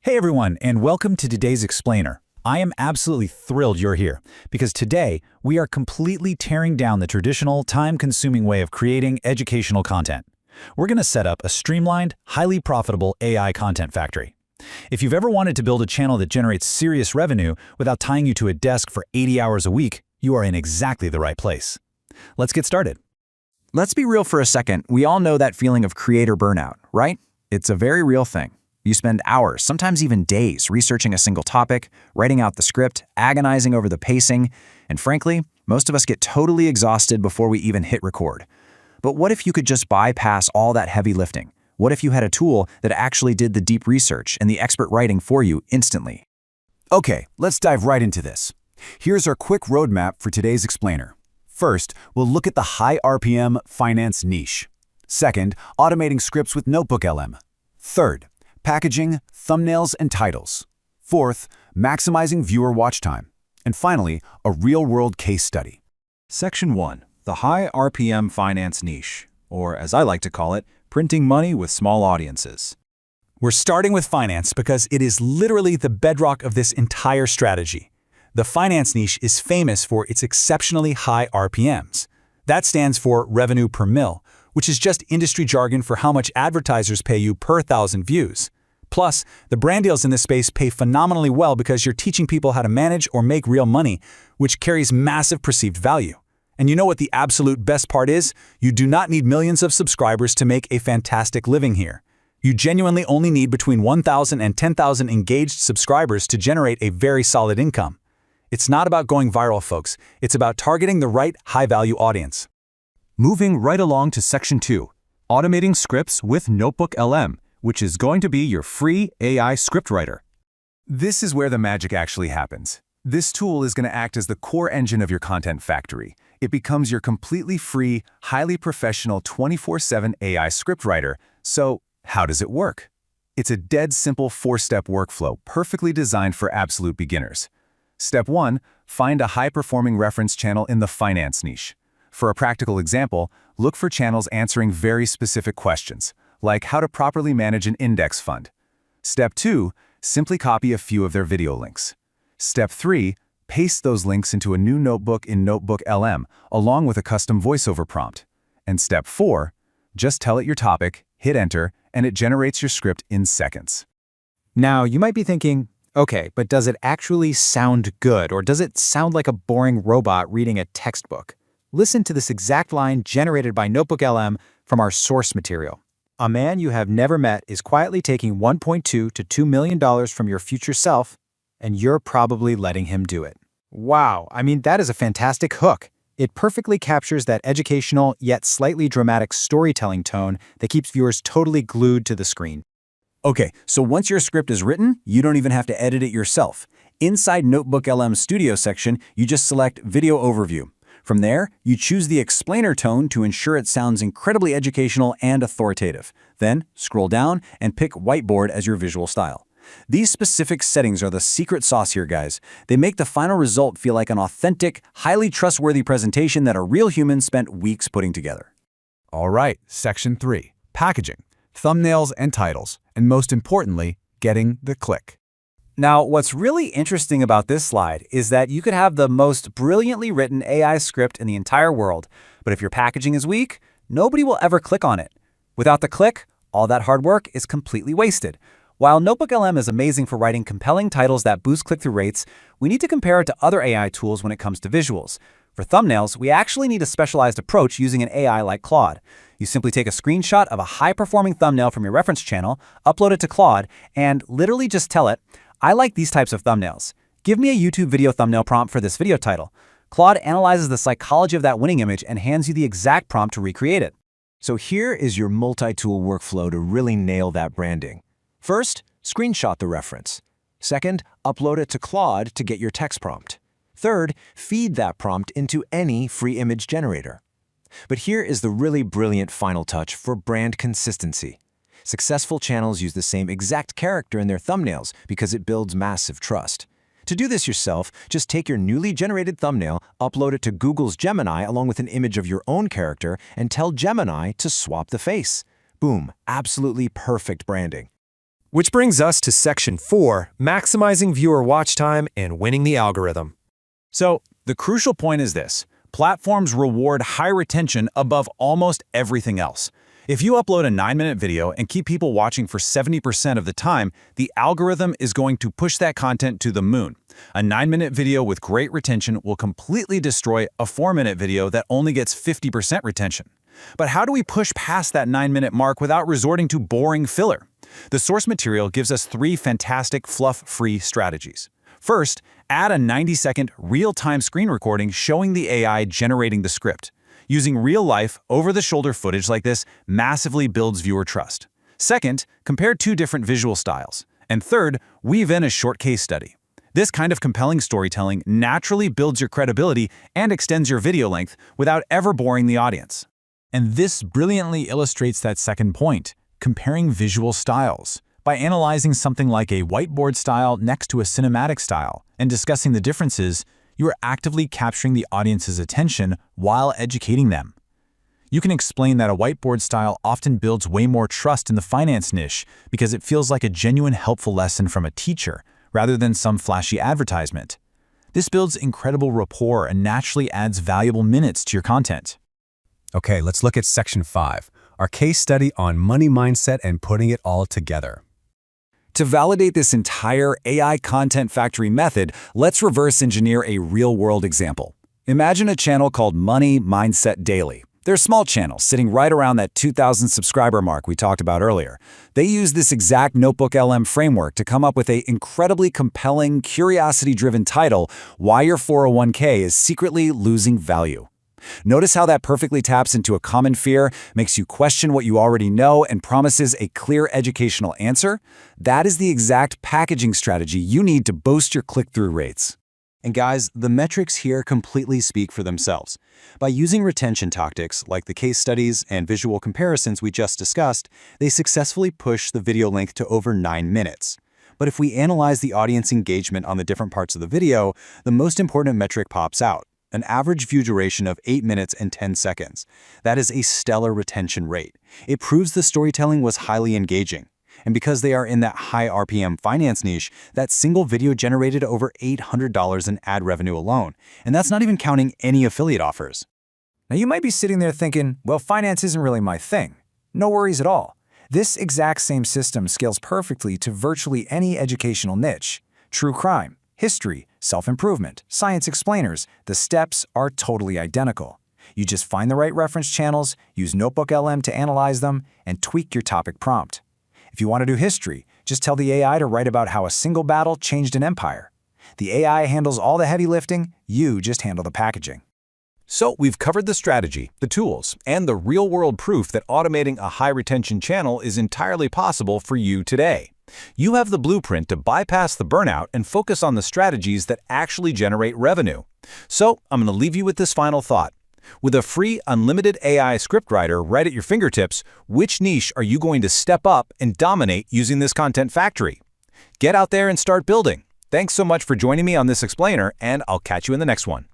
Hey everyone, and welcome to today's Explainer. I am absolutely thrilled you're here, because today we are completely tearing down the traditional, time-consuming way of creating educational content. We're going to set up a streamlined, highly profitable AI content factory. If you've ever wanted to build a channel that generates serious revenue without tying you to a desk for 80 hours a week, you are in exactly the right place. Let's get started. Let's be real for a second. We all know that feeling of creator burnout, right? It's a very real thing. You spend hours, sometimes even days, researching a single topic, writing out the script, agonizing over the pacing, and frankly, most of us get totally exhausted before we even hit record. But what if you could just bypass all that heavy lifting? What if you had a tool that actually did the deep research and the expert writing for you instantly? Okay, let's dive right into this. Here's our quick roadmap for today's Explainer. First, we'll look at the high RPM finance niche. Second, automating scripts with NotebookLM. Third, packaging, thumbnails, and titles. Fourth, maximizing viewer watch time. And finally, a real-world case study. Section 1. The High RPM Finance Niche, or as I like to call it, printing money with small audiences. We're starting with finance because it is literally the bedrock of this entire strategy. The finance niche is famous for its exceptionally high RPMs. That stands for revenue per mil, which is just industry jargon for how much advertisers pay you per 1,000 views. Plus, the brand deals in this space pay phenomenally well because you're teaching people how to manage or make real money, which carries massive perceived value. And you know what the absolute best part is? You do not need millions of subscribers to make a fantastic living here. You genuinely only need between 1,000 and 10,000 engaged subscribers to generate a very solid income. It's not about going viral, folks. It's about targeting the right high-value audience. Moving right along to Section 2. Automating scripts with NotebookLM, which is going to be your free AI scriptwriter. This is where the magic actually happens. This tool is going to act as the core engine of your content factory. It becomes your completely free, highly professional 24/7 AI scriptwriter. So, how does it work? It's a dead simple 4-step workflow perfectly designed for absolute beginners. Step 1, find a high-performing reference channel in the finance niche. For a practical example, look for channels answering very specific questions, like how to properly manage an index fund. Step 2, simply copy a few of their video links. Step 3, paste those links into a new notebook in NotebookLM, along with a custom voiceover prompt. And Step 4, just tell it your topic, hit enter, and it generates your script in seconds. Now, you might be thinking, okay, but does it actually sound good, or does it sound like a boring robot reading a textbook? Listen to this exact line generated by NotebookLM from our source material. A man you have never met is quietly taking $1.2 to $2 million from your future self, and you're probably letting him do it. Wow, I mean, that is a fantastic hook. It perfectly captures that educational yet slightly dramatic storytelling tone that keeps viewers totally glued to the screen. Okay, so once your script is written, you don't even have to edit it yourself. Inside NotebookLM's Studio section, you just select Video Overview. From there, you choose the explainer tone to ensure it sounds incredibly educational and authoritative. Then, scroll down and pick Whiteboard as your visual style. These specific settings are the secret sauce here, guys. They make the final result feel like an authentic, highly trustworthy presentation that a real human spent weeks putting together. All right, Section 3, packaging, thumbnails and titles, and most importantly, getting the click. Now, what's really interesting about this slide is that you could have the most brilliantly written AI script in the entire world, but if your packaging is weak, nobody will ever click on it. Without the click, all that hard work is completely wasted. While NotebookLM is amazing for writing compelling titles that boost click-through rates, we need to compare it to other AI tools when it comes to visuals. For thumbnails, we actually need a specialized approach using an AI like Claude. You simply take a screenshot of a high-performing thumbnail from your reference channel, upload it to Claude, and literally just tell it, I like these types of thumbnails. Give me a YouTube video thumbnail prompt for this video title. Claude analyzes the psychology of that winning image and hands you the exact prompt to recreate it. So here is your multi-tool workflow to really nail that branding. First, screenshot the reference. Second, upload it to Claude to get your text prompt. Third, feed that prompt into any free image generator. But here is the really brilliant final touch for brand consistency. Successful channels use the same exact character in their thumbnails because it builds massive trust. To do this yourself, just take your newly generated thumbnail, upload it to Google's Gemini along with an image of your own character, and tell Gemini to swap the face. Boom, absolutely perfect branding. Which brings us to Section 4, maximizing viewer watch time and winning the algorithm. So, the crucial point is this. Platforms reward high retention above almost everything else. If you upload a 9-minute video and keep people watching for 70% of the time, the algorithm is going to push that content to the moon. A 9-minute video with great retention will completely destroy a 4-minute video that only gets 50% retention. But how do we push past that 9-minute mark without resorting to boring filler? The source material gives us 3 fantastic fluff-free strategies. First, add a 90-second real-time screen recording showing the AI generating the script. Using real-life, over-the-shoulder footage like this massively builds viewer trust. Second, compare 2 different visual styles. And third, weave in a short case study. This kind of compelling storytelling naturally builds your credibility and extends your video length without ever boring the audience. And this brilliantly illustrates that second point, comparing visual styles. By analyzing something like a whiteboard style next to a cinematic style and discussing the differences, you are actively capturing the audience's attention while educating them. You can explain that a whiteboard style often builds way more trust in the finance niche because it feels like a genuine helpful lesson from a teacher rather than some flashy advertisement. This builds incredible rapport and naturally adds valuable minutes to your content. Okay, let's look at Section 5, our case study on money mindset and putting it all together. To validate this entire AI content factory method, let's reverse engineer a real-world example. Imagine a channel called Money Mindset Daily. They're a small channel sitting right around that 2,000 subscriber mark we talked about earlier. They use this exact NotebookLM framework to come up with an incredibly compelling, curiosity-driven title, Why Your 401k is Secretly Losing Value. Notice how that perfectly taps into a common fear, makes you question what you already know, and promises a clear educational answer? That is the exact packaging strategy you need to boost your click-through rates. And guys, the metrics here completely speak for themselves. By using retention tactics like the case studies and visual comparisons we just discussed, they successfully push the video length to over 9 minutes. But if we analyze the audience engagement on the different parts of the video, the most important metric pops out. An average view duration of 8 minutes and 10 seconds. That is a stellar retention rate. It proves the storytelling was highly engaging. And because they are in that high RPM finance niche, that single video generated over $800 in ad revenue alone. And that's not even counting any affiliate offers. Now you might be sitting there thinking, well, finance isn't really my thing. No worries at all. This exact same system scales perfectly to virtually any educational niche. True crime, history, self-improvement, science explainers, the steps are totally identical. You just find the right reference channels, use NotebookLM to analyze them, and tweak your topic prompt. If you want to do history, just tell the AI to write about how a single battle changed an empire. The AI handles all the heavy lifting, you just handle the packaging. So we've covered the strategy, the tools, and the real-world proof that automating a high-retention channel is entirely possible for you today. You have the blueprint to bypass the burnout and focus on the strategies that actually generate revenue. So I'm going to leave you with this final thought. With a free, unlimited AI scriptwriter right at your fingertips, which niche are you going to step up and dominate using this content factory? Get out there and start building. Thanks so much for joining me on this explainer, and I'll catch you in the next one.